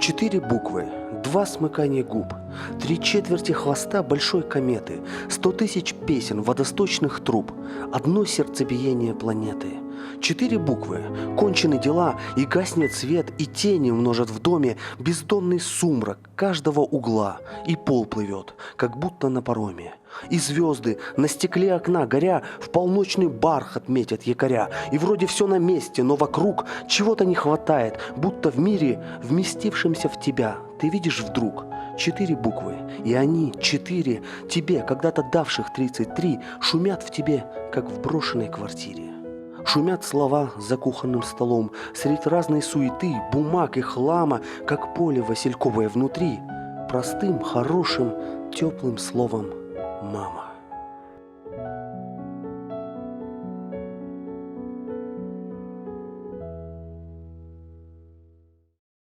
4 буквы, 2 смыкания губ, 3/4 хвоста большой кометы, 100 тысяч песен водосточных труб, одно сердцебиение планеты. 4 буквы, кончены дела, и гаснет свет, и тени множат в доме бездонный сумрак каждого угла, и пол плывет, как будто на пароме. И звезды на стекле окна горя в полночный бархат метят якоря. И вроде все на месте, но вокруг чего-то не хватает, будто в мире, вместившемся в тебя, ты видишь вдруг 4 буквы, и они 4 тебе, когда-то давших 33, шумят в тебе, как в брошенной квартире. Шумят слова за кухонным столом, средь разной суеты, бумаг и хлама, как поле васильковое внутри, простым, хорошим, теплым словом «мама».